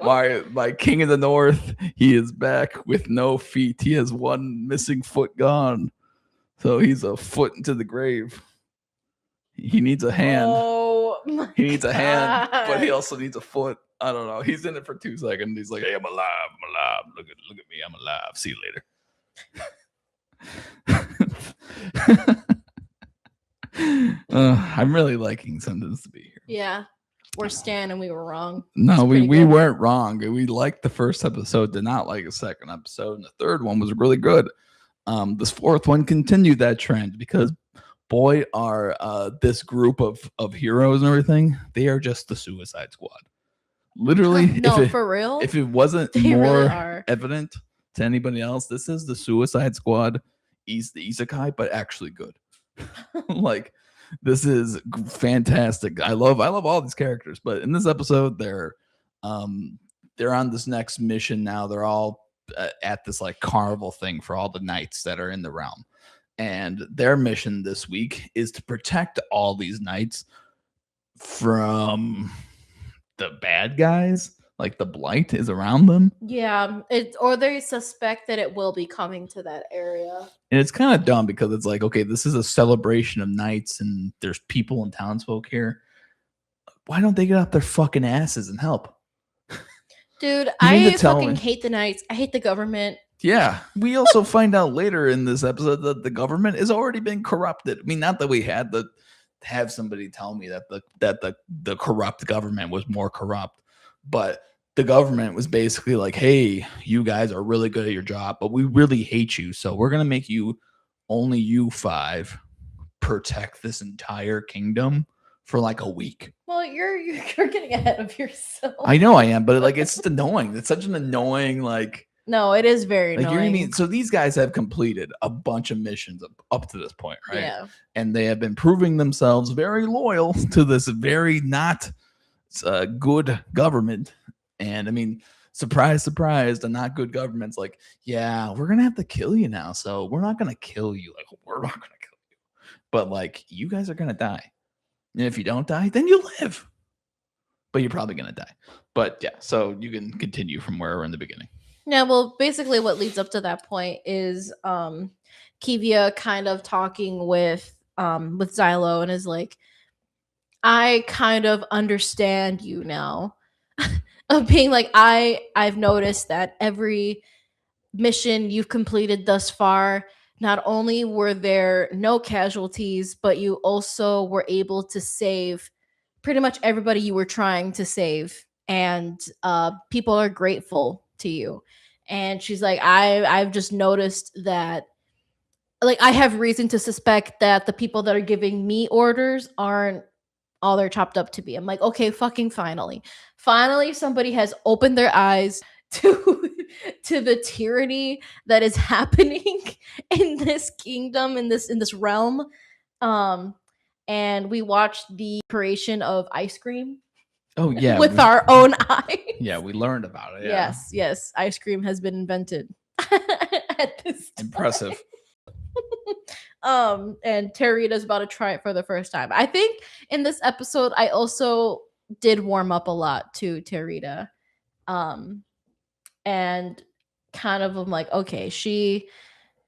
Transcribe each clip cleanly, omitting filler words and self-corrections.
my king of the north, he is back with no feet. He has one missing foot gone. So he's a foot into the grave. He needs a hand. Oh my He needs a hand, but he God. also needs a foot. I don't know. He's in it for 2 seconds. He's like, "Hey, I'm alive. I'm alive. Look at me. I'm alive. See you later." I'm really liking Sentence to Be here. Yeah. We're Stan and we were wrong. No, It's we pretty good. weren't wrong. We liked the first episode, did not like the second episode, and the third one was really good. This fourth one continued that trend because boy, are this group of heroes and everything, they are just the Suicide Squad. Literally, No, for real? if it wasn't They really more are. evident to anybody else, this is the Suicide Squad. He's the isekai, but actually good. Like, this is fantastic. I love all these characters, but in this episode, they're on this next mission now. They're all at this like carnival thing for all the knights that are in the realm. And their mission this week is to protect all these knights from the bad guys. Like the blight is around them. Yeah, or they suspect that it will be coming to that area. And it's kind of dumb because it's like, okay, this is a celebration of knights and there's people and townsfolk here. Why don't they get up their fucking asses and help? Dude, mean I to tell fucking me- hate the Knights. I hate the government. Yeah, we also find out later in this episode that the government has already been corrupted. I mean, not that we had to have somebody tell me that the corrupt government was more corrupt, but the government was basically like, "Hey, you guys are really good at your job, but we really hate you, so we're gonna make you only you 5 protect this entire kingdom for like a week." Well, you're getting ahead of yourself. I know I am, but like it's just annoying. It's such an annoying like. No, it is very Like, you know what I annoying. mean? So these guys have completed a bunch of missions up to this point, right? Yeah. And they have been proving themselves very loyal to this very not good government. And I mean, surprise, surprise, the not good government's like, yeah, we're going to have to kill you now. So we're not going to kill you. Like, we're not going to kill you. But like, you guys are going to die. And if you don't die, then you live. But you're probably going to die. But yeah, so you can continue from where we're in the beginning. Yeah, well, basically what leads up to that point is Kivia kind of talking with Xylo and is like, I kind of understand you now. Of being like, I've noticed that every mission you've completed thus far, not only were there no casualties, but you also were able to save pretty much everybody you were trying to save. And people are grateful to you. And she's like, I've just noticed that, like, I have reason to suspect that the people that are giving me orders aren't all they're chopped up to be. I'm like, okay, fucking finally somebody has opened their eyes to the tyranny that is happening in this kingdom, in this realm. And we watched the creation of ice cream. Oh yeah, with our own eyes. Yeah, we learned about it. Yeah. Yes, ice cream has been invented at this time. Impressive. And Terita's about to try it for the first time. I think in this episode, I also did warm up a lot to Terita. And kind of I'm like, okay, she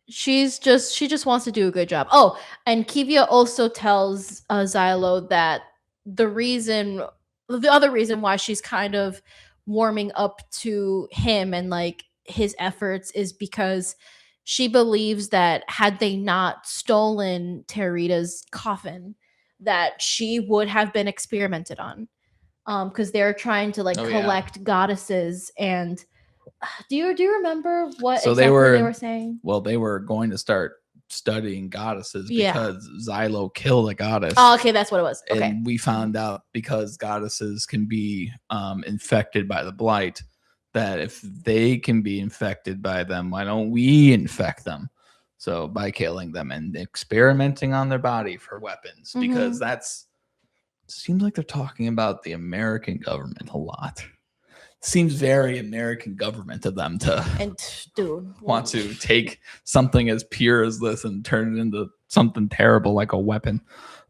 just wants to do a good job. Oh, and Kivia also tells Xylo that the other reason why she's kind of warming up to him and like his efforts is because she believes that had they not stolen Terita's coffin, that she would have been experimented on. Because they're trying to like collect goddesses. And do you remember what So exactly they were saying? Well, they were going to start studying goddesses because Xylo killed a goddess. Oh, okay, that's what it was. Okay. And we found out because goddesses can be infected by the blight, that if they can be infected by them, why don't we infect them? So by killing them and experimenting on their body for weapons, because seems like they're talking about the American government a lot. Seems very American government of them to want to take something as pure as this and turn it into something terrible like a weapon.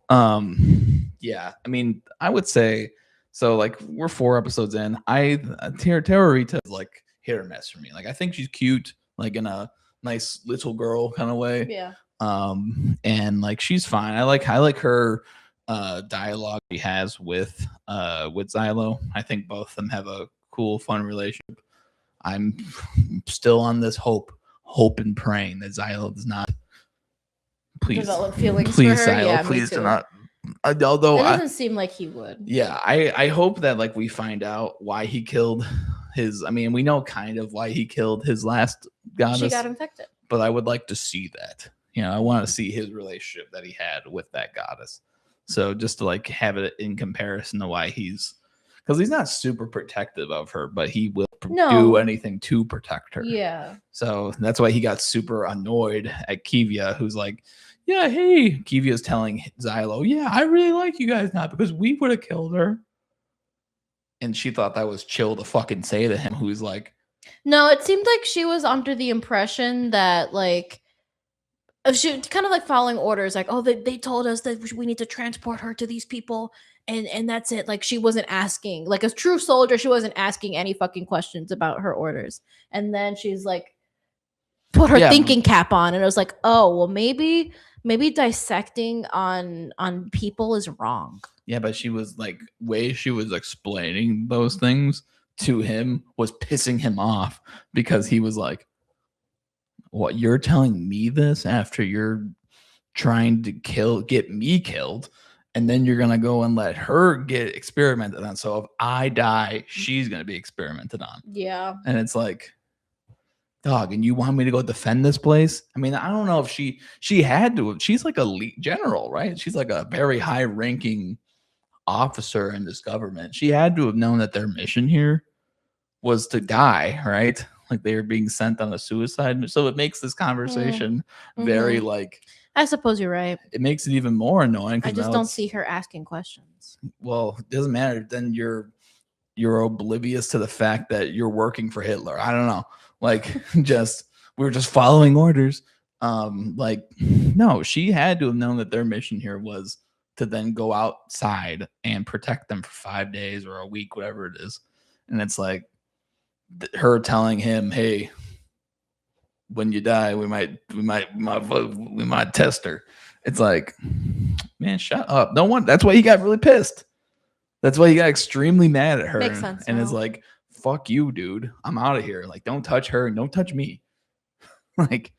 Yeah, I mean, I would say So like we're 4 episodes in. Terrorita is like hit or miss for me. Like I think she's cute, like in a nice little girl kind of way. Yeah. And like she's fine. I like her dialogue she has with Xylo. I think both of them have a cool, fun relationship. I'm still on this hope and praying that Xylo does not develop feelings please for her. Xylo, Yeah, please me do too. not. Although it doesn't seem like he would. Yeah, I hope that like we find out why he killed his. I mean, we know kind of why he killed his last goddess. She got infected. But I would like to see that. You know, I want to see his relationship that he had with that goddess. So just to like have it in comparison to why because he's not super protective of her, but he will do anything to protect her. Yeah. So that's why he got super annoyed at Kivia, who's like, yeah, hey, Kivia's telling Xylo, yeah, I really like you guys now because we would have killed her. And she thought that was chill to fucking say to him, who's like, no, it seemed like she was under the impression that like she kind of like following orders, like, oh, they told us that we need to transport her to these people, and that's it. Like she wasn't asking, like a true soldier, she wasn't asking any fucking questions about her orders. And then she's like, put her thinking cap on, and I was like, oh, well, maybe dissecting on people is wrong. Yeah, but she was like, way she was explaining those things to him was pissing him off because he was like, what, you're telling me this after you're trying to get me killed, and then you're gonna go and let her get experimented on. So if I die, she's gonna be experimented on. Yeah. And it's like, dog, and you want me to go defend this place? I mean, I don't know if she had to. She's like a elite general, right? She's like a very high ranking officer in this government. She had to have known that their mission here was to die, right? Like they were being sent on a suicide. So it makes this conversation very like, I suppose you're right. It makes it even more annoying. I just don't see her asking questions. Well, it doesn't matter. Then you're oblivious to the fact that you're working for Hitler. I don't know. Like we were just following orders. Like no, she had to have known that their mission here was to then go outside and protect them for 5 days or a week, whatever it is. And it's like her telling him, hey, when you die, we might test her. It's like, man, shut up. No one. That's why he got really pissed. That's why he got extremely mad at her. Makes sense. And is like, fuck you, dude. I'm out of here. Like, don't touch her and don't touch me. Like,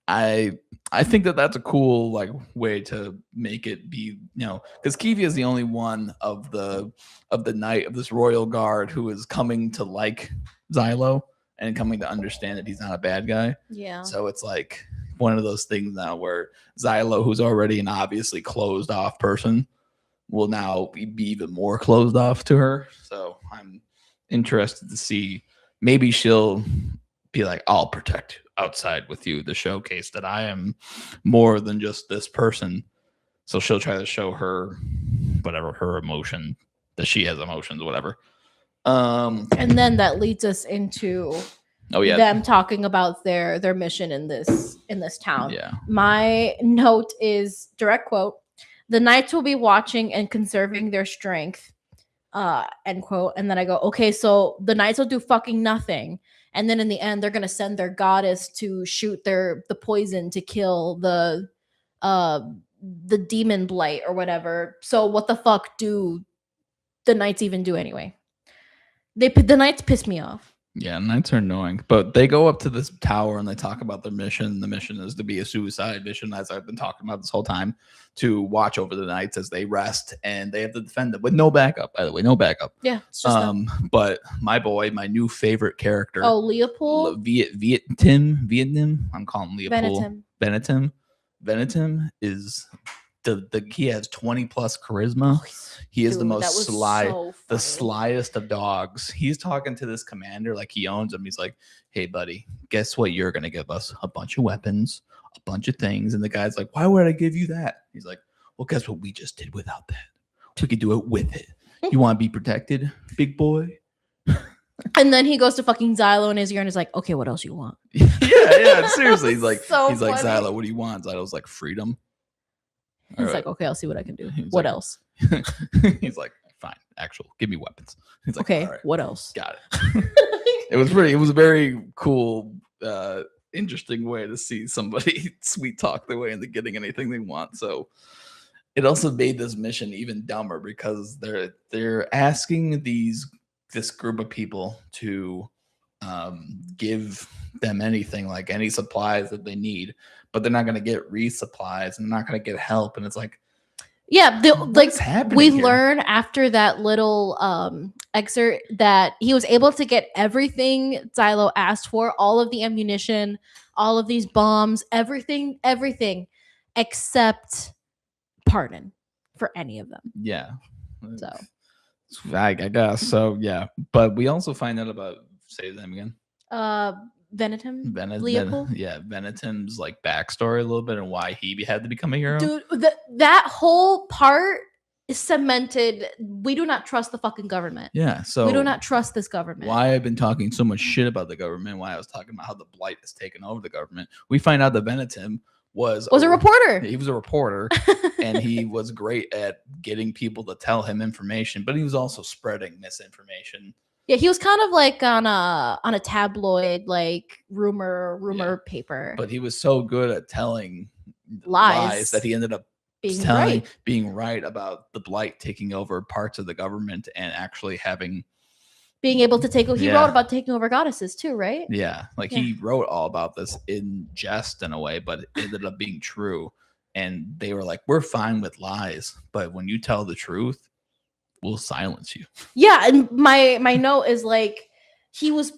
I think that that's a cool like way to make it be, you know, because Kivia is the only one of the knight of this royal guard who is coming to like Xylo and coming to understand that he's not a bad guy. Yeah. So it's like one of those things now where Xylo, who's already an obviously closed off person, will now be even more closed off to her. So I'm interested to see, maybe she'll be like, I'll protect outside with you, the showcase that I am more than just this person. So she'll try to show her whatever her emotion, that she has emotions, whatever. And then that leads us into them talking about their mission in this town. Yeah. My note is direct quote: "The knights will be watching and conserving their strength." End quote. And then I go, okay, so the knights will do fucking nothing. And then in the end, they're gonna send their goddess to shoot the poison to kill the demon blight or whatever. So what the fuck do the knights even do anyway? The knights piss me off. Yeah, knights are annoying, but they go up to this tower and they talk about their mission. The mission is to be a suicide mission, as I've been talking about this whole time, to watch over the knights as they rest, and they have to defend them with no backup. By the way, no backup. Yeah, it's just but my boy, my new favorite character. Oh, Leopold. Vietnam. I'm calling Leopold. Venetim. Venetim is he has 20 plus charisma. He is the most the slyest of dogs. He's talking to this commander like he owns him. He's like, hey, buddy, guess what? You're going to give us a bunch of weapons, a bunch of things. And the guy's like, why would I give you that? He's like, well, guess what we just did without that? We could do it with it. You want to be protected, big boy? And then he goes to fucking Xylo in his ear and is like, okay, what else you want? yeah, seriously. He's like, so like, Xylo, what do you want? Xylo's like, freedom. He's like, okay, I'll see what I can do. What else? He's like, fine. actual, give me weapons. He's like, Okay, all right, what else? got it. It was a very cool, interesting way to see somebody sweet talk their way into getting anything they want. So it also made this mission even dumber because they're asking this group of people to give them anything, like any supplies that they need, but they're not going to get resupplies and they're not going to get help. And it's like, Yeah, what's happening we here? learn after that little excerpt that he was able to get everything Xylo asked for, all of the ammunition, all of these bombs, everything, except pardon for any of them. Yeah. So I guess so. Yeah, but we also find out about, say them again. Venetum, Leopold. Venetum's like backstory a little bit and why he had to become a hero. Dude, that whole part is cemented. We do not trust the fucking government. Yeah, so we do not trust this government. Why I've been talking so much shit about the government, why I was talking about how the Blight has taken over the government. We find out that Venetum was a reporter. He was a reporter, and he was great at getting people to tell him information, but he was also spreading misinformation. Yeah, he was kind of like on a tabloid, like rumor paper. But he was so good at telling lies that he ended up being right about the Blight taking over parts of the government and actually being able to take. He wrote about taking over goddesses too, right? Yeah, he wrote all about this in jest in a way, but it ended up being true. And they were like, "We're fine with lies, but when you tell the truth, we'll silence you." Yeah, and my note is like, he was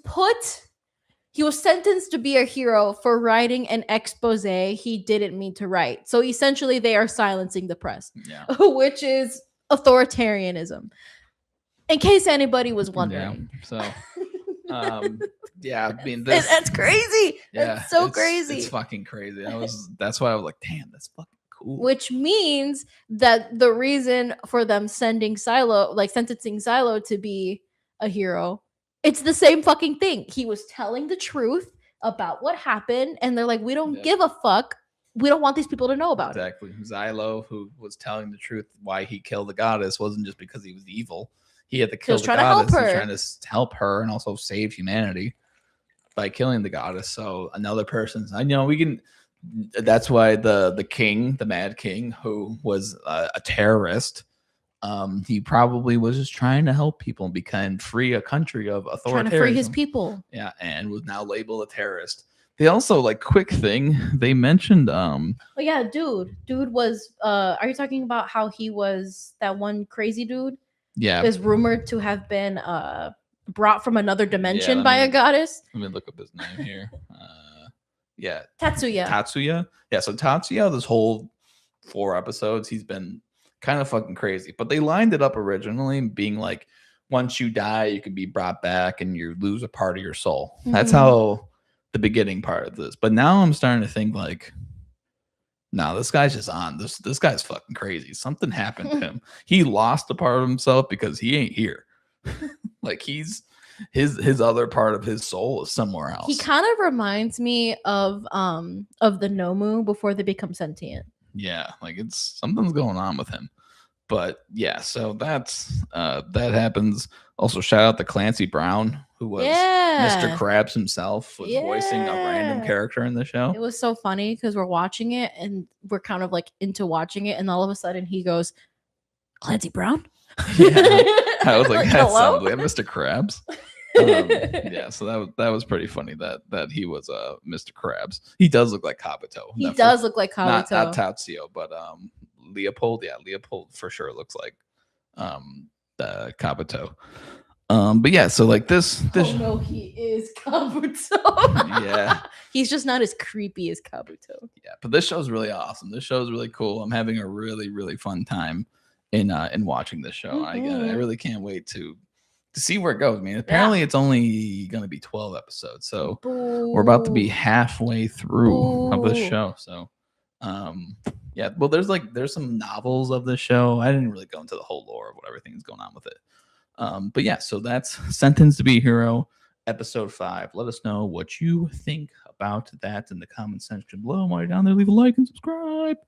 sentenced to be a hero for writing an expose he didn't mean to write. So essentially, they are silencing the press, which is authoritarianism. In case anybody was wondering. Yeah, so, yeah, I mean, that's crazy. Yeah, it's so crazy. It's fucking crazy. That's why I was like, damn, that's fucking cool. Which means that the reason for them sentencing Xylo to be a hero, it's the same fucking thing. He was telling the truth about what happened, and they're like, we don't give a fuck. We don't want these people to know about it. Exactly. Xylo, who was telling the truth why he killed the goddess, wasn't just because he was evil. He had to kill the goddess. He was trying to help her and also save humanity by killing the goddess. So another person's, we can. That's why the king, the Mad King, who was a terrorist, he probably was just trying to help people and free a country of authoritarianism. Trying to free his people. Yeah, and was now labeled a terrorist. They also, quick thing, they mentioned oh yeah, dude was are you talking about how he was that one crazy dude? Yeah, is rumored to have been brought from another dimension by a goddess. Let me look up his name here. Yeah, Tatsuya. Yeah, so Tatsuya, this whole 4 episodes, he's been kind of fucking crazy. But they lined it up originally being like, once you die, you can be brought back and you lose a part of your soul. Mm-hmm. That's how the beginning part of this. But now I'm starting to think no, this guy's just on. This guy's fucking crazy. Something happened to him. He lost a part of himself because he ain't here. His other part of his soul is somewhere else. He kind of reminds me of the Nomu before they become sentient. Yeah, something's going on with him. But yeah, so that happens. Also, shout out to Clancy Brown, who was Mr. Krabs himself, was voicing a random character in the show. It was so funny because we're watching it and we're kind of into watching it, and all of a sudden he goes, "Clancy Brown." Yeah, I was like, "That's somebody, Mr. Krabs." Yeah, so that was pretty funny that he was Mr. Krabs. He does look like Kabuto. He does look like Kabuto. Not Tatsuya, but Leopold. Yeah, Leopold for sure looks like Kabuto. But yeah, so this. Oh no, he is Kabuto. Yeah, he's just not as creepy as Kabuto. Yeah, but this show's really awesome. This show's really cool. I'm having a really, really fun time in watching this show. Mm-hmm. I really can't wait to see where it goes. I mean, apparently it's only going to be 12 episodes, so we're about to be halfway through of this show. So, yeah. Well, there's some novels of this show. I didn't really go into the whole lore of what everything's going on with it. But yeah, so that's Sentenced to Be a Hero, episode 5. Let us know what you think about that in the comment section below. While you're down there, leave a like and subscribe.